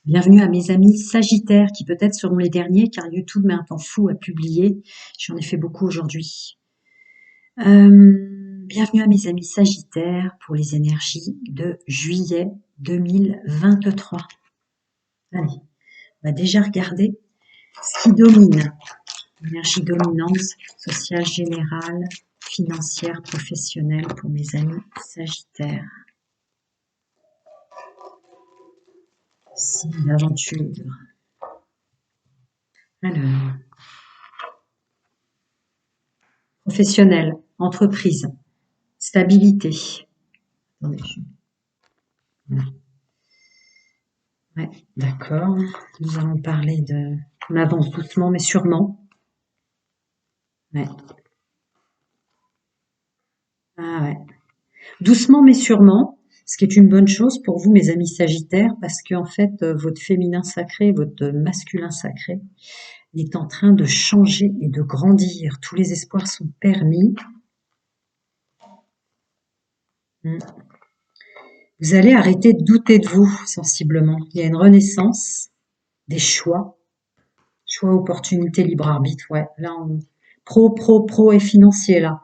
Bienvenue à mes amis Sagittaires qui peut-être seront les derniers car YouTube met un temps fou à publier. J'en ai fait beaucoup aujourd'hui. Bienvenue à mes amis Sagittaires pour les énergies de juillet 2023. Allez, on va déjà regarder ce qui domine. Énergie dominante, sociale générale, financière, professionnelle pour mes amis Sagittaires. Signe d'aventure. Alors, professionnel, entreprise, stabilité. Attendez, ouais, d'accord. Nous allons parler de... On avance doucement mais sûrement. Ouais. Ah ouais. Doucement mais sûrement, ce qui est une bonne chose pour vous, mes amis Sagittaires, parce qu'en fait, votre féminin sacré, votre masculin sacré est en train de changer et de grandir. Tous les espoirs sont permis. Vous allez arrêter de douter de vous, sensiblement. Il y a une renaissance des choix. Choix, opportunité, libre arbitre, ouais. Là, pro et financier, là.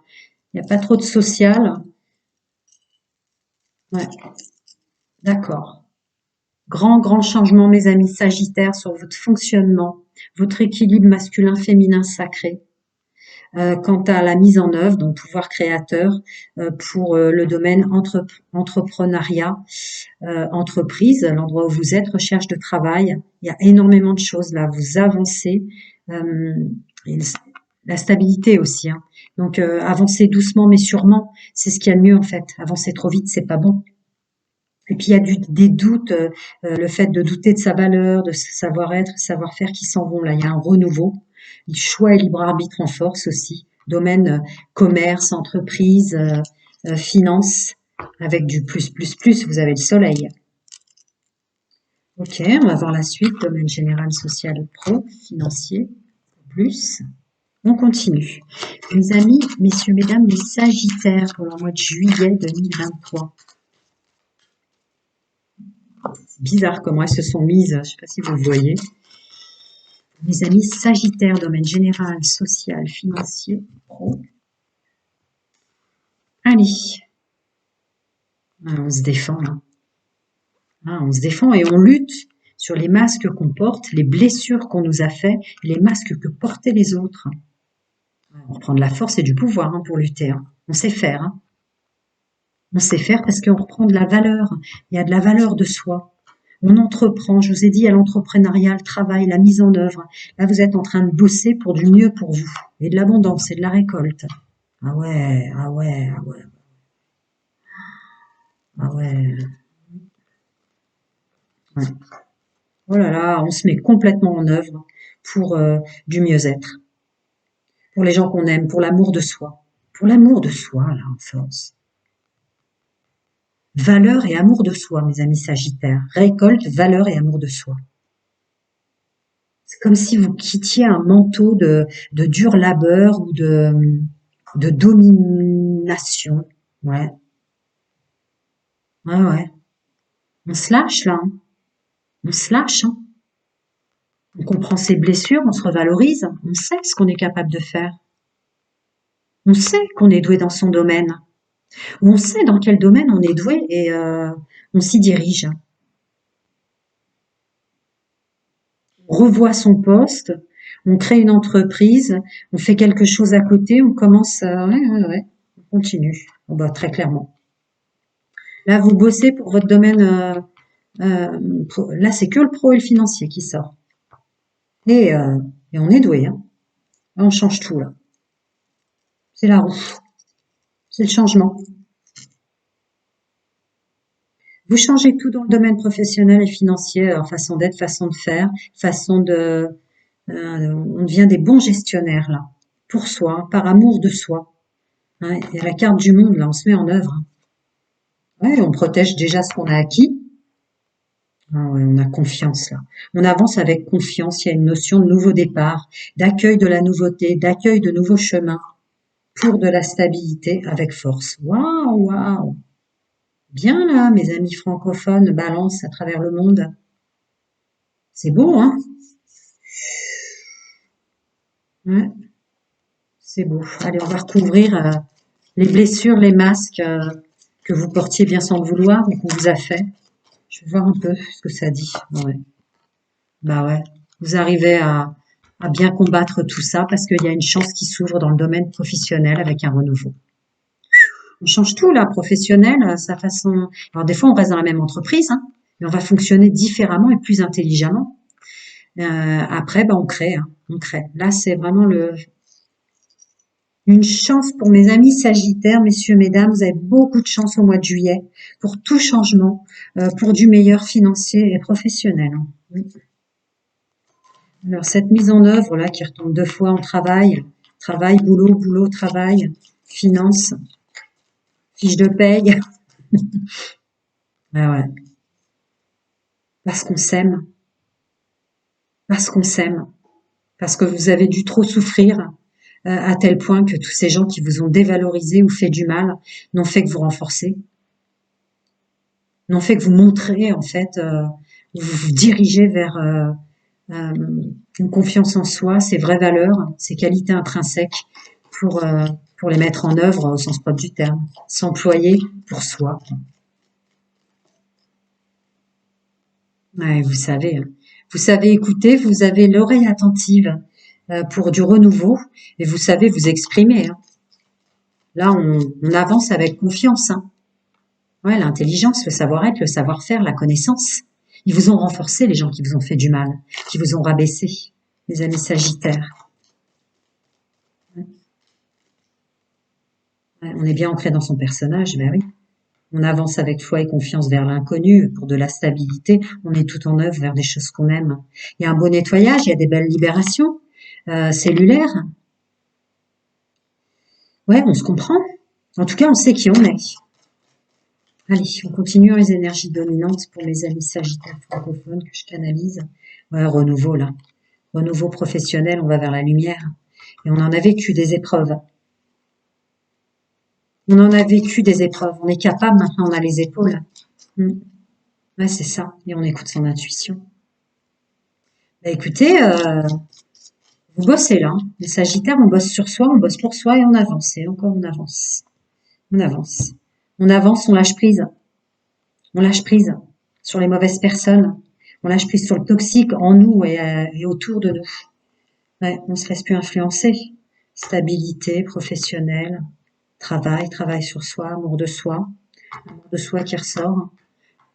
Il n'y a pas trop de social. Ouais, d'accord. Grand changement, mes amis Sagittaires, sur votre fonctionnement, votre équilibre masculin-féminin sacré. Quant à la mise en œuvre, donc pouvoir créateur, pour le domaine entrepreneuriat, entreprise, l'endroit où vous êtes, recherche de travail. Il y a énormément de choses là. Vous avancez. Et la stabilité aussi. Hein. Donc avancer doucement mais sûrement, c'est ce qu'il y a de mieux en fait. Avancer trop vite, c'est pas bon. Et puis il y a des doutes, le fait de douter de sa valeur, de sa savoir-être, savoir-faire qui s'en vont là. Il y a un renouveau. Le choix et libre arbitre en force aussi. Domaine commerce, entreprise, finance, avec du plus. Vous avez le soleil. Ok, on va voir la suite. Domaine général, social, pro, financier, plus. On continue. Mes amis, messieurs, mesdames, les Sagittaires pour le mois de juillet 2023. C'est bizarre comment elles se sont mises, je ne sais pas si vous le voyez. Mes amis Sagittaires, domaine général, social, financier, pro. Allez. Ah, on se défend là. Ah, on se défend et on lutte sur les masques qu'on porte, les blessures qu'on nous a fait, les masques que portaient les autres. On reprend de la force et du pouvoir hein, pour lutter. Hein. On sait faire. Hein. On sait faire parce qu'on reprend de la valeur. Il y a de la valeur de soi. On entreprend, je vous ai dit, il y a l'entrepreneuriat, le travail, la mise en œuvre. Là, vous êtes en train de bosser pour du mieux pour vous. Et de l'abondance et de la récolte. Ah ouais, ah ouais, ah ouais, ah ouais. Ouais. Oh là là, on se met complètement en œuvre pour du mieux-être. Pour les gens qu'on aime, pour l'amour de soi. Pour l'amour de soi, là, en force. Valeur et amour de soi, mes amis Sagittaires. Récolte, valeur et amour de soi. C'est comme si vous quittiez un manteau de dur labeur ou de domination. Ouais, ouais. On se lâche là. Hein. On se lâche. Hein. On comprend ses blessures, on se revalorise. On sait ce qu'on est capable de faire. On sait qu'on est doué dans son domaine. On sait dans quel domaine on est doué et on s'y dirige. On revoit son poste, on crée une entreprise, on fait quelque chose à côté, on commence à... Ouais, on continue. Bon, bah, très clairement. Là, vous bossez pour votre domaine... là, c'est que le pro et le financier qui sort. Et on est doué. Hein. Là, on change tout, là. C'est la roue. C'est le changement. Vous changez tout dans le domaine professionnel et financier, façon d'être, façon de faire, façon de... on devient des bons gestionnaires, là. Pour soi, hein, par amour de soi. Hein, et la carte du monde, là, on se met en œuvre. Hein. Ouais, on protège déjà ce qu'on a acquis. Ah ouais, on a confiance là. On avance avec confiance. Il y a une notion de nouveau départ, d'accueil de la nouveauté, d'accueil de nouveaux chemins pour de la stabilité avec force. Waouh, waouh. Bien là, mes amis francophones, balance à travers le monde. C'est beau, hein? Ouais, c'est beau. Allez, on va recouvrir les blessures, les masques que vous portiez bien sans le vouloir ou qu'on vous a fait. Je vais voir un peu ce que ça dit. Ouais. Bah ouais. Vous arrivez à bien combattre tout ça parce qu'il y a une chance qui s'ouvre dans le domaine professionnel avec un renouveau. On change tout là, professionnel, sa façon. Alors des fois, on reste dans la même entreprise, hein, mais on va fonctionner différemment et plus intelligemment. Après, bah, on crée, hein, on crée. Là, c'est vraiment une chance pour mes amis Sagittaires, messieurs, mesdames. Vous avez beaucoup de chance au mois de juillet pour tout changement, pour du meilleur financier et professionnel, hein. Alors cette mise en œuvre là qui retombe deux fois en travail, travail, boulot, boulot, travail, finance, fiche de paye. Ah ouais, parce qu'on s'aime, parce qu'on s'aime, parce que vous avez dû trop souffrir à tel point que tous ces gens qui vous ont dévalorisé ou fait du mal n'ont fait que vous renforcer, n'ont fait que vous montrer en fait, vous vous dirigez vers euh, une confiance en soi, ses vraies valeurs, ses qualités intrinsèques pour euh, pour les mettre en œuvre au sens propre du terme, s'employer pour soi. Ouais, vous savez écouter, vous avez l'oreille attentive pour du renouveau et vous savez vous exprimer, hein. Là, on avance avec confiance, hein. Ouais, l'intelligence, le savoir-être, le savoir-faire, la connaissance. Ils vous ont renforcé, les gens qui vous ont fait du mal, qui vous ont rabaissé, les amis sagittaires. Ouais, on est bien ancré dans son personnage, ben oui. On avance avec foi et confiance vers l'inconnu pour de la stabilité. On met tout en œuvre vers des choses qu'on aime. Il y a un beau nettoyage, il y a des belles libérations cellulaires. Ouais, on se comprend. En tout cas, on sait qui on est. Allez, on continue les énergies dominantes pour mes amis sagittaires francophones que je canalise. Ouais, renouveau là. Renouveau professionnel, on va vers la lumière. Et on en a vécu des épreuves. On en a vécu des épreuves. On est capable maintenant, on a les épaules. Mm. Ouais, c'est ça. Et on écoute son intuition. Bah, écoutez, vous bossez là, hein. Les Sagittaires, on bosse sur soi, on bosse pour soi et on avance. Et encore, on avance. On avance. On avance, on lâche prise. On lâche prise sur les mauvaises personnes. On lâche prise sur le toxique en nous et autour de nous. Ouais, on se laisse plus influencer. Stabilité professionnelle, travail sur soi, amour de soi qui ressort.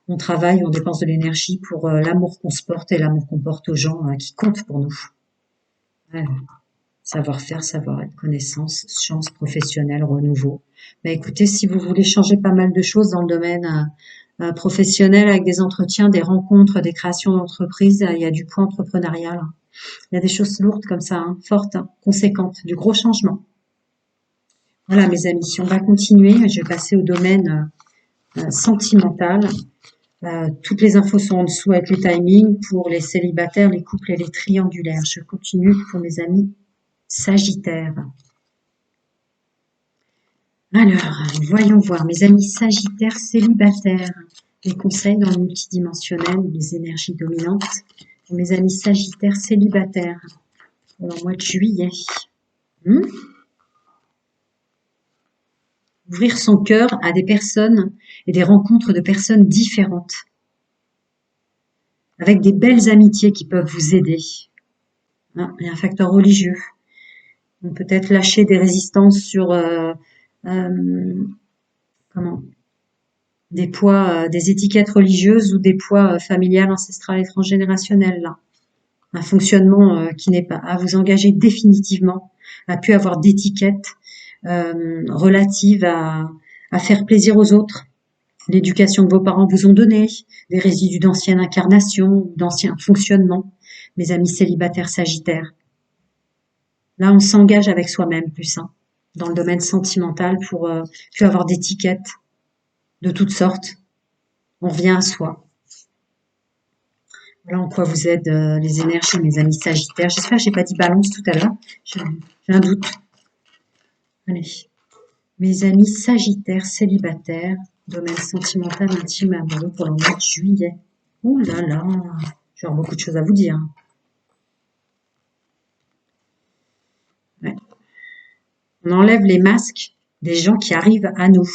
On travaille, on dépense de l'énergie pour l'amour qu'on se porte et l'amour qu'on porte aux gens qui comptent pour nous. Ouais. Savoir-faire, savoir-être, connaissance, chance professionnelle, renouveau. Bah, écoutez, si vous voulez changer pas mal de choses dans le domaine professionnel avec des entretiens, des rencontres, des créations d'entreprises, il y a du point entrepreneurial, hein. Il y a des choses lourdes comme ça, hein, fortes, hein, conséquentes, du gros changement. Voilà, mes amis, on va continuer. Je vais passer au domaine sentimental. Toutes les infos sont en dessous avec les timings pour les célibataires, les couples et les triangulaires. Je continue pour mes amis sagittaires. Alors, voyons voir, mes amis sagittaires célibataires, les conseils dans le multidimensionnel, les énergies dominantes pour mes amis sagittaires célibataires pour le mois de juillet. Hmm. Ouvrir son cœur à des personnes et des rencontres de personnes différentes, avec des belles amitiés qui peuvent vous aider. Hein, il y a un facteur religieux. On peut être lâcher des résistances sur comment des poids, des étiquettes religieuses ou des poids familiales, ancestrales et transgénérationnels là. Un fonctionnement qui n'est pas à vous engager définitivement à plus avoir d'étiquettes relatives à faire plaisir aux autres, l'éducation que vos parents vous ont donnée, des résidus d'ancienne incarnation, d'anciens fonctionnements, mes amis célibataires sagittaires. Là, on s'engage avec soi-même plus, hein, dans le domaine sentimental pour plus avoir d'étiquettes de toutes sortes. On revient à soi. Voilà en quoi vous aident les énergies, mes amis sagittaires. J'espère que j'ai pas dit balance tout à l'heure. J'ai un doute. Allez. Mes amis sagittaires célibataires, domaine sentimental, intime, amoureux pour le mois de juillet. Ouh là là, J'ai beaucoup de choses à vous dire. Ouais. On enlève les masques des gens qui arrivent à nous.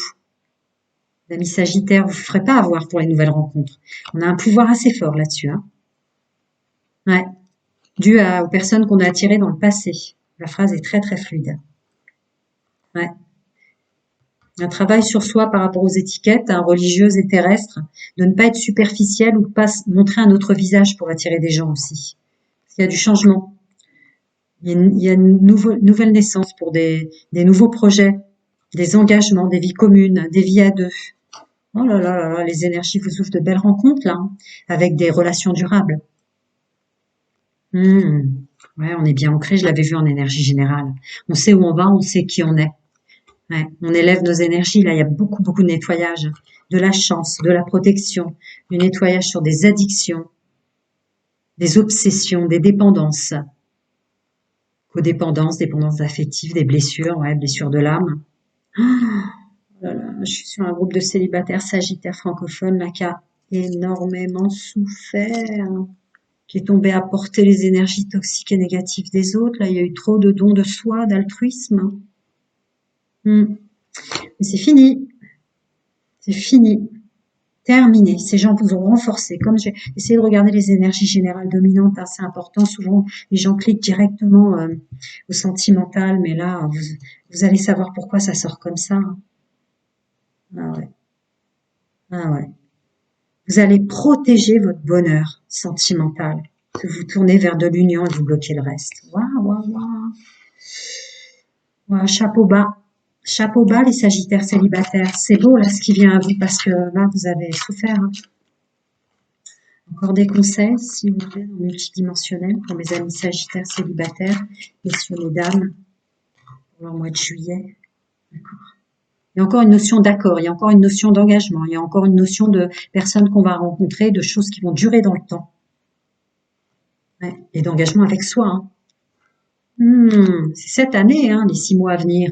Les amis Sagittaires, vous ne ferez pas avoir pour les nouvelles rencontres. On a un pouvoir assez fort là-dessus. Hein. Ouais. Aux personnes qu'on a attirées dans le passé. La phrase est très très fluide. Ouais. Un travail sur soi par rapport aux étiquettes, religieuses et terrestres, de ne pas être superficiel ou de pas montrer un autre visage pour attirer des gens aussi. Il y a du changement. Il y a une nouvelle naissance pour des nouveaux projets, des engagements, des vies communes, des vies à deux. Oh là là là là, les énergies vous ouvrent de belles rencontres là, hein, avec des relations durables. Ouais, on est bien ancré, je l'avais vu en énergie générale. On sait où on va, on sait qui on est. Ouais, on élève nos énergies, là il y a beaucoup beaucoup de nettoyage, de la chance, de la protection, du nettoyage sur des addictions, des obsessions, des dépendances, codépendance, dépendance affective, des blessures, ouais, blessures de l'âme. Oh là là, je suis sur un groupe de célibataires sagittaires francophones là qui a énormément souffert, qui est tombé à porter les énergies toxiques et négatives des autres. Là, il y a eu trop de dons de soi, d'altruisme. Mais c'est fini, c'est fini, terminé. Ces gens vous ont renforcé. Comme j'ai essayé de regarder les énergies générales dominantes, hein, c'est important. Souvent, les gens cliquent directement au sentimental, mais là, vous allez savoir pourquoi ça sort comme ça. Hein. Ah ouais, ah ouais. Vous allez protéger votre bonheur sentimental. Que vous tournez vers de l'union et vous bloquez le reste. Waouh, waouh, waouh. Wow, chapeau bas les Sagittaires célibataires. C'est beau là ce qui vient à vous parce que là vous avez souffert. Hein. Encore des conseils, s'il vous plaît, en multidimensionnel pour mes amis Sagittaires célibataires et sur les dames pour le mois de juillet. D'accord. Il y a encore une notion d'accord, il y a encore une notion d'engagement, il y a encore une notion de personnes qu'on va rencontrer, de choses qui vont durer dans le temps. Ouais. Et d'engagement avec soi. Hein. C'est cette année, hein, les 6 mois à venir.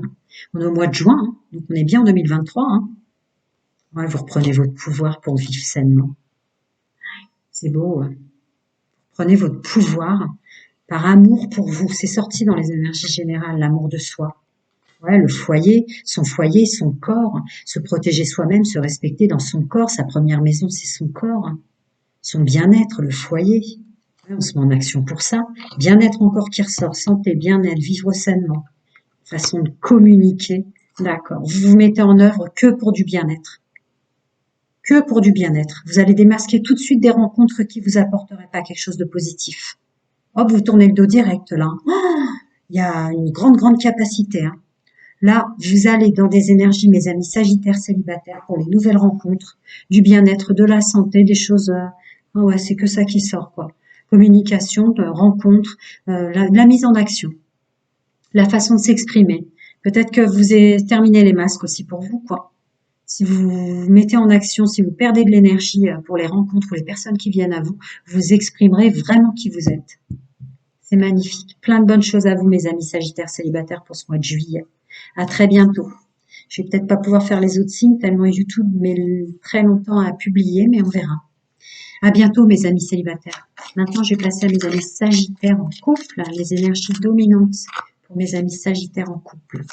On est au mois de juin, hein, donc on est bien en 2023. Hein. Ouais, vous reprenez votre pouvoir pour vivre sainement. C'est beau. Hein. Prenez votre pouvoir par amour pour vous. C'est sorti dans les énergies générales, l'amour de soi. Ouais, le foyer, son corps, se protéger soi-même, se respecter dans son corps. Sa première maison, c'est son corps, hein. Son bien-être, le foyer. Ouais, on se met en action pour ça. Bien-être encore qui ressort, santé, bien-être, vivre sainement. Façon de communiquer. D'accord. Vous vous mettez en œuvre que pour du bien-être. Que pour du bien-être. Vous allez démasquer tout de suite des rencontres qui vous apporteraient pas quelque chose de positif. Hop, vous tournez le dos direct là. Oh, il y a une grande, grande capacité. Hein. Là, vous allez dans des énergies, mes amis Sagittaires célibataires, pour les nouvelles rencontres, du bien-être, de la santé, des choses. Ah ouais, c'est que ça qui sort quoi. Communication, de rencontres, la mise en action, la façon de s'exprimer. Peut-être que vous avez terminé les masques aussi pour vous quoi. Si vous vous mettez en action, si vous perdez de l'énergie pour les rencontres ou les personnes qui viennent à vous, vous exprimerez vraiment qui vous êtes. C'est magnifique. Plein de bonnes choses à vous, mes amis Sagittaires célibataires, pour ce mois de juillet. À très bientôt. Je vais peut-être pas pouvoir faire les autres signes tellement YouTube met très longtemps à publier, mais on verra. À bientôt, mes amis célibataires. Maintenant, je vais passer à mes amis Sagittaires en couple, les énergies dominantes pour mes amis Sagittaires en couple.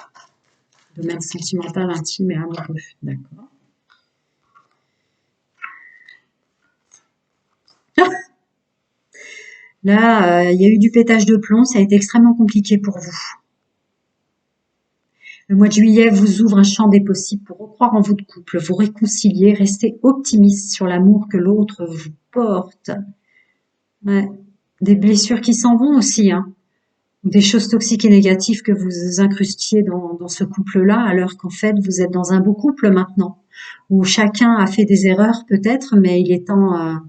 Domaine sentimental, intime et amoureux. D'accord. Là, il y a eu du pétage de plomb, ça a été extrêmement compliqué pour vous. Le mois de juillet vous ouvre un champ des possibles pour recroire en votre couple, vous réconcilier, rester optimiste sur l'amour que l'autre vous porte. Ouais. Des blessures qui s'en vont aussi, hein. Des choses toxiques et négatives que vous incrustiez dans ce couple-là, alors qu'en fait vous êtes dans un beau couple maintenant, où chacun a fait des erreurs peut-être, mais il est temps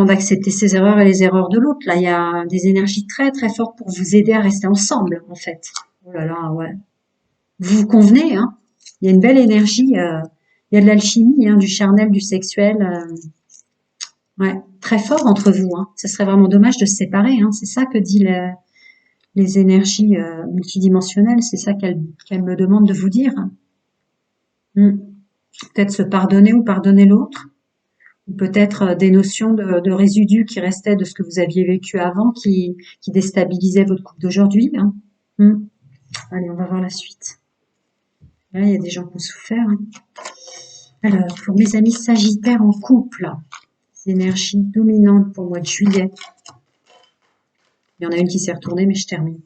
d'accepter ses erreurs et les erreurs de l'autre. Là, il y a des énergies très très fortes pour vous aider à rester ensemble, en fait. Oh là là, ouais. Vous vous convenez, hein. Il y a une belle énergie, il y a de l'alchimie, hein, du charnel, du sexuel, ouais, très fort entre vous, hein. Ce serait vraiment dommage de se séparer, hein. C'est ça que dit les énergies multidimensionnelles, c'est ça qu'elle me demande de vous dire. Peut-être se pardonner ou pardonner l'autre, Ou peut-être des notions de résidus qui restaient de ce que vous aviez vécu avant, qui déstabilisaient votre couple d'aujourd'hui, hein. Allez, on va voir la suite. Là, il y a des gens qui ont souffert, hein. Alors, pour mes amis sagittaires en couple, énergie dominante pour le mois de juillet. Il y en a une qui s'est retournée, mais je termine.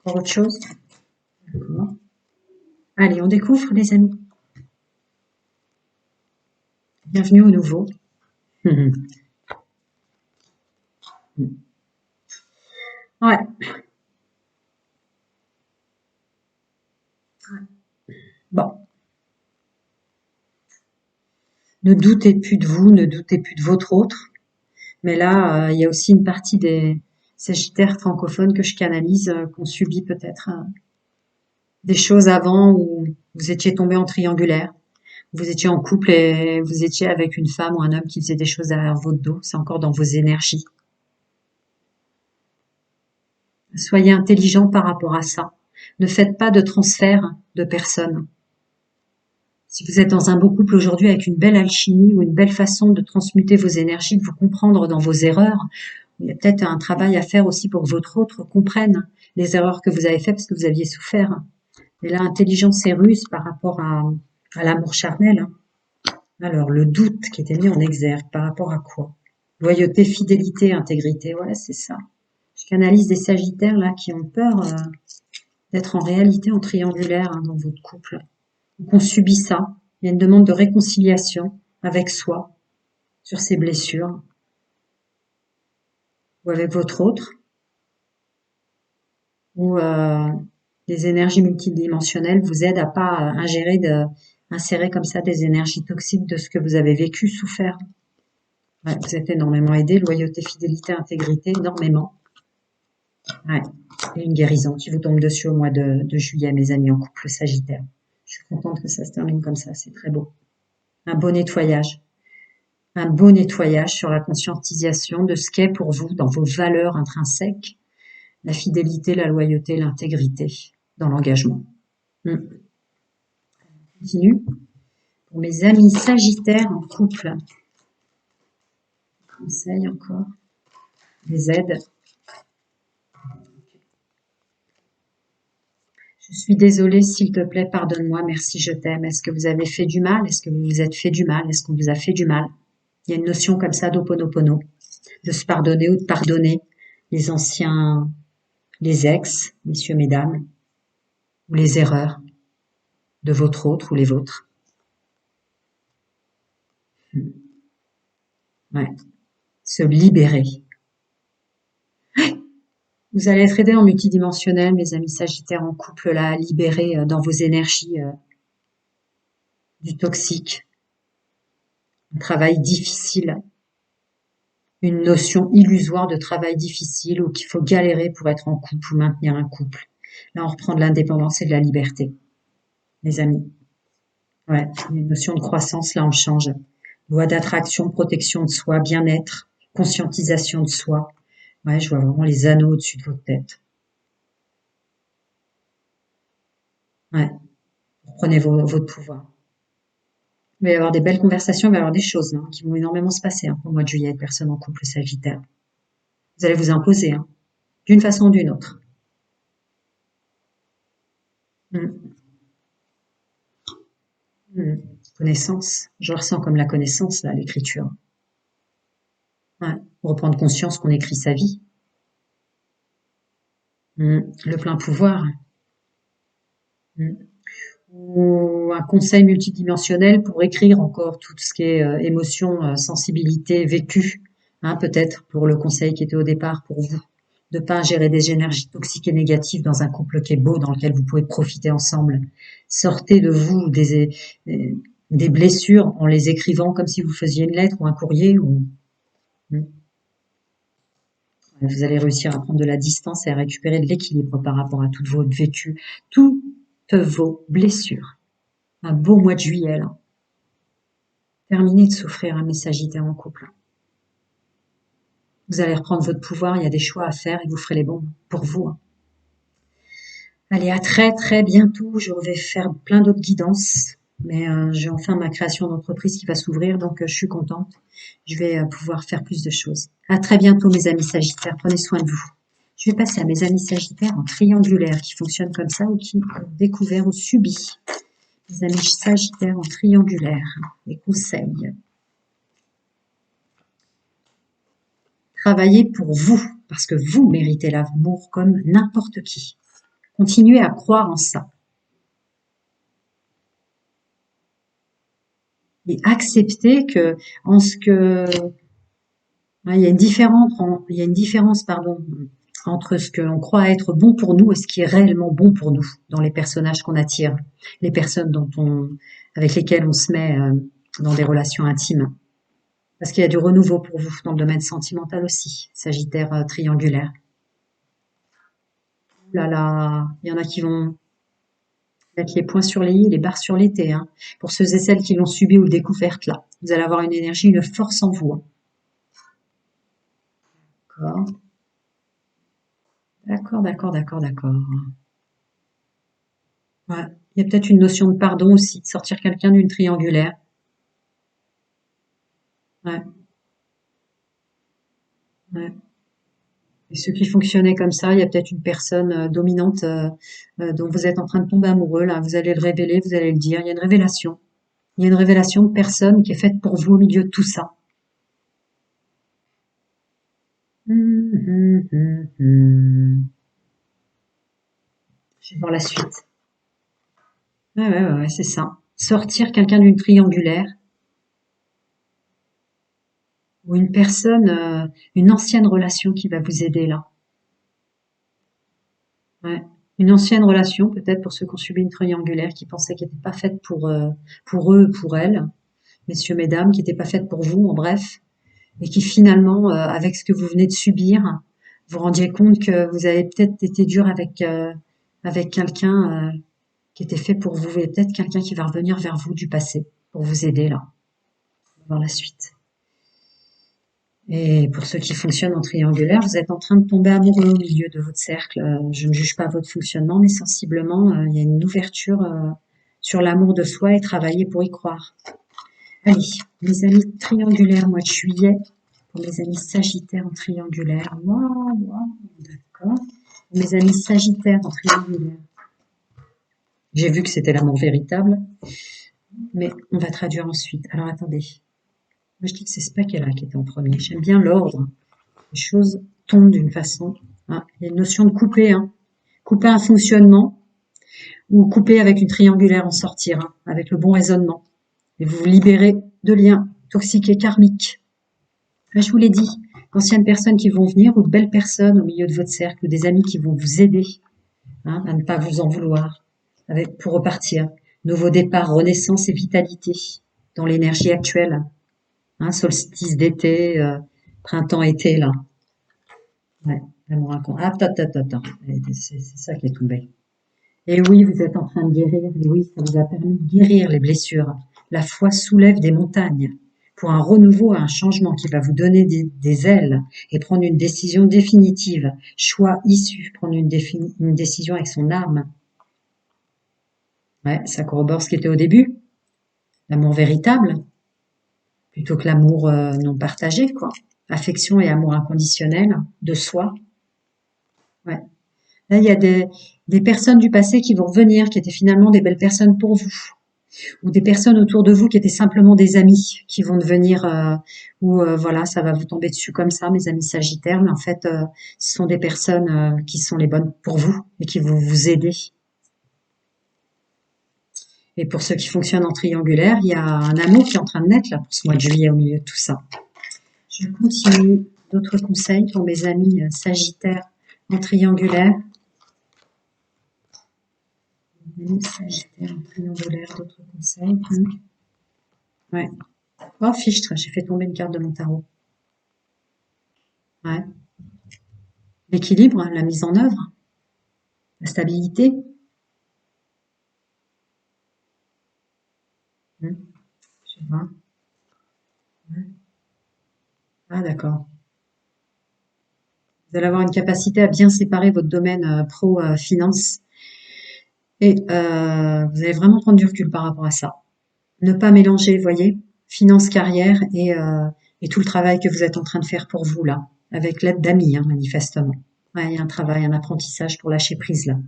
Encore autre chose? Allez, on découvre, les amis. Bienvenue au nouveau. Ouais. Bon. Ne doutez plus de vous, ne doutez plus de votre autre. Mais là, il y a aussi une partie des sagittaires francophones que je canalise, qu'on subit peut-être des choses avant où vous étiez tombé en triangulaire. Vous étiez en couple et vous étiez avec une femme ou un homme qui faisait des choses derrière votre dos. C'est encore dans vos énergies. Soyez intelligent par rapport à ça. Ne faites pas de transfert de personnes. Si vous êtes dans un beau couple aujourd'hui avec une belle alchimie ou une belle façon de transmuter vos énergies, de vous comprendre dans vos erreurs, il y a peut-être un travail à faire aussi pour que votre autre comprenne les erreurs que vous avez faites parce que vous aviez souffert. Et là, intelligence et ruse par rapport à l'amour charnel. Alors, le doute qui était mis en exergue par rapport à quoi? Loyauté, fidélité, intégrité, ouais, c'est ça. Je canalise des sagittaires là qui ont peur d'être en réalité en triangulaire dans votre couple. Qu'on subit ça. Il y a une demande de réconciliation avec soi sur ses blessures ou avec votre autre ou les énergies multidimensionnelles vous aident à pas insérer comme ça des énergies toxiques de ce que vous avez vécu, souffert. Ouais, vous êtes énormément aidé, loyauté, fidélité, intégrité, énormément. Ouais. Et une guérison qui vous tombe dessus au mois de juillet, mes amis en couple sagittaire. Je suis contente que ça se termine comme ça, c'est très beau. Un beau nettoyage. Un beau nettoyage sur la conscientisation de ce qu'est pour vous dans vos valeurs intrinsèques, la fidélité, la loyauté, l'intégrité dans l'engagement. On continue. Pour mes amis sagittaires en couple, conseil encore, les aides. Je suis désolée, s'il te plaît, pardonne-moi, merci, je t'aime. Est-ce que vous avez fait du mal? Est-ce que vous vous êtes fait du mal? Est-ce qu'on vous a fait du mal? Il y a une notion comme ça d'oponopono, de se pardonner ou de pardonner les anciens, les ex, messieurs, mesdames, ou les erreurs de votre autre ou les vôtres. Ouais. Se libérer. Vous allez être aidés en multidimensionnel, mes amis sagittaires en couple, là, à libérer dans vos énergies du toxique. Un travail difficile. Une notion illusoire de travail difficile ou qu'il faut galérer pour être en couple ou maintenir un couple. Là, on reprend de l'indépendance et de la liberté, mes amis. Ouais, une notion de croissance, là, on change. Loi d'attraction, protection de soi, bien-être, conscientisation de soi. Ouais, je vois vraiment les anneaux au-dessus de votre tête. Ouais, prenez votre pouvoir. Il va y avoir des belles conversations, il va y avoir des choses qui vont énormément se passer au mois de juillet avec personnes en couple sagittaire. Vous allez vous imposer, d'une façon ou d'une autre. Connaissance, je ressens comme la connaissance, là, l'écriture. Ouais, reprendre conscience qu'on écrit sa vie. Le plein pouvoir. Ou un conseil multidimensionnel pour écrire encore tout ce qui est émotion, sensibilité, vécu. Peut-être pour le conseil qui était au départ pour vous, de pas ingérer des énergies toxiques et négatives dans un couple qui est beau, dans lequel vous pouvez profiter ensemble. Sortez de vous des blessures en les écrivant comme si vous faisiez une lettre ou un courrier. Vous allez réussir à prendre de la distance et à récupérer de l'équilibre par rapport à tout votre vécu, toutes vos blessures. Un beau mois de juillet, là. Terminez de souffrir, mes sagittaires en couple. Vous allez reprendre votre pouvoir, il y a des choix à faire et vous ferez les bons pour vous. Allez, à très très bientôt. Je vais faire plein d'autres guidances Mais j'ai enfin ma création d'entreprise qui va s'ouvrir, donc je suis contente. Je vais pouvoir faire plus de choses. À très bientôt, mes amis Sagittaires. Prenez soin de vous. Je vais passer à mes amis Sagittaires en triangulaire qui fonctionnent comme ça ou qui ont découvert ou subi. Mes amis Sagittaires en triangulaire. Les conseils. Travaillez pour vous, parce que vous méritez l'amour comme n'importe qui. Continuez à croire en ça. Et acceptez que, en ce que, il y a une différence, pardon, entre ce que l'on croit être bon pour nous et ce qui est réellement bon pour nous dans les personnages qu'on attire, les personnes avec lesquelles on se met dans des relations intimes. Parce qu'il y a du renouveau pour vous dans le domaine sentimental aussi, Sagittaire triangulaire. Ouh là là, il y en a qui vont mettre les points sur les i et les barres sur les t. Hein. Pour ceux et celles qui l'ont subi ou découverte là, vous allez avoir une énergie, une force en vous. Hein. D'accord, d'accord, d'accord, d'accord, d'accord. Ouais. Il y a peut-être une notion de pardon aussi, de sortir quelqu'un d'une triangulaire. Ouais, ouais. Et ceux qui fonctionnaient comme ça, il y a peut-être une personne dominante dont vous êtes en train de tomber amoureux. Là, vous allez le révéler, vous allez le dire. Il y a une révélation. Il y a une révélation de personne qui est faite pour vous au milieu de tout ça. Je vais voir la suite. Ouais, ouais, ouais, ouais, c'est ça. Sortir quelqu'un d'une triangulaire ou une personne, une ancienne relation qui va vous aider là. Ouais. Une ancienne relation, peut-être pour ceux qui ont subi une triangulaire, qui pensaient qu'elle n'était pas faite pour eux, pour elles, messieurs, mesdames, qui n'était pas faite pour vous, en bref, et qui finalement, avec ce que vous venez de subir, vous rendiez compte que vous avez peut-être été dur avec quelqu'un qui était fait pour vous, et peut-être quelqu'un qui va revenir vers vous du passé pour vous aider là, dans la suite. Et pour ceux qui fonctionnent en triangulaire, vous êtes en train de tomber amoureux au milieu de votre cercle. Je ne juge pas votre fonctionnement, mais sensiblement, il y a une ouverture sur l'amour de soi et travailler pour y croire. Allez, mes amis triangulaires, mois de juillet, pour mes amis sagittaires en triangulaire. Waouh, waouh, d'accord. Mes amis sagittaires en triangulaire. J'ai vu que c'était l'amour véritable, mais on va traduire ensuite. Alors attendez. Moi, je dis que c'est Spakella qui était en premier. J'aime bien l'ordre. Les choses tombent d'une façon. Hein. Il y a une notion de couper. Hein. Couper un fonctionnement ou couper avec une triangulaire en sortir, hein, avec le bon raisonnement. Et vous vous libérez de liens toxiques et karmiques. Là, je vous l'ai dit, d'anciennes personnes qui vont venir ou de belles personnes au milieu de votre cercle ou des amis qui vont vous aider hein, à ne pas vous en vouloir pour repartir. Nouveau départ, renaissance et vitalité dans l'énergie actuelle. Hein, solstice d'été, printemps-été, là. Ouais, l'amour inconscient. Ah, attends. C'est ça qui est tombé. Et oui, vous êtes en train de guérir. Et oui, ça vous a permis de guérir les blessures. La foi soulève des montagnes pour un renouveau, un changement qui va vous donner des ailes et prendre une décision définitive. Choix issu, prendre une décision avec son âme. Ouais, ça corrobore ce qui était au début. L'amour véritable, plutôt que l'amour non partagé, quoi. Affection et amour inconditionnel de soi. Ouais. Là, il y a des personnes du passé qui vont revenir, qui étaient finalement des belles personnes pour vous. Ou des personnes autour de vous qui étaient simplement des amis, qui vont devenir, voilà, ça va vous tomber dessus comme ça, mes amis sagittaires, mais en fait, ce sont des personnes qui sont les bonnes pour vous et qui vont vous aider. Et pour ceux qui fonctionnent en triangulaire, il y a un amour qui est en train de naître là pour ce mois de juillet au milieu de tout ça. Je continue. D'autres conseils pour mes amis sagittaires en triangulaire. Sagittaire en triangulaire, d'autres conseils. Ouais. Oh, fichtre, j'ai fait tomber une carte de mon tarot. Ouais. L'équilibre, la mise en œuvre, la stabilité. Je sais pas. Ouais. Ah, d'accord. Vous allez avoir une capacité à bien séparer votre domaine pro-finance et vous allez vraiment prendre du recul par rapport à ça. Ne pas mélanger, voyez, finance, carrière et tout le travail que vous êtes en train de faire pour vous là, avec l'aide d'amis, hein, manifestement. Ouais, il y a un travail, un apprentissage pour lâcher prise là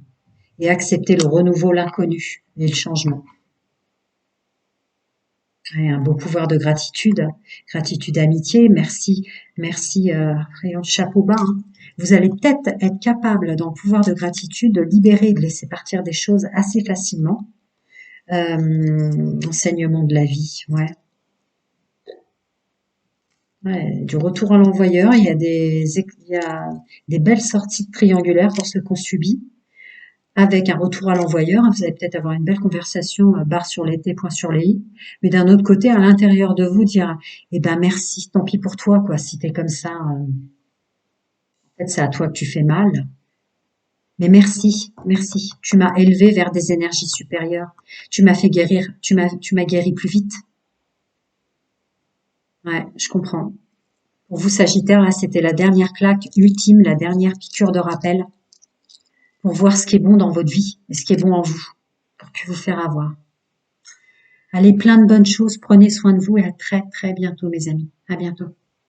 et accepter le renouveau, l'inconnu et le changement. Ouais, un beau pouvoir de gratitude, gratitude, amitié, merci, merci, rayon de chapeau bas, hein. Vous allez peut-être être capable, dans le pouvoir de gratitude, de libérer, de laisser partir des choses assez facilement. Enseignement de la vie, ouais. Ouais, du retour à l'envoyeur, il y a des belles sorties triangulaires pour ceux qu'on subit. Avec un retour à l'envoyeur, hein, vous allez peut-être avoir une belle conversation, barre sur les T, point sur les I. Mais d'un autre côté, à l'intérieur de vous, dire, eh ben merci, tant pis pour toi, quoi, si t'es comme ça. En fait, c'est à toi que tu fais mal. Mais merci, merci. Tu m'as élevé vers des énergies supérieures. Tu m'as fait guérir. Tu m'as guéri plus vite. Ouais, je comprends. Pour vous, Sagittaire, là, c'était la dernière claque ultime, la dernière piqûre de rappel pour voir ce qui est bon dans votre vie et ce qui est bon en vous, pour plus vous faire avoir. Allez, plein de bonnes choses, prenez soin de vous et à très très bientôt, mes amis. À bientôt.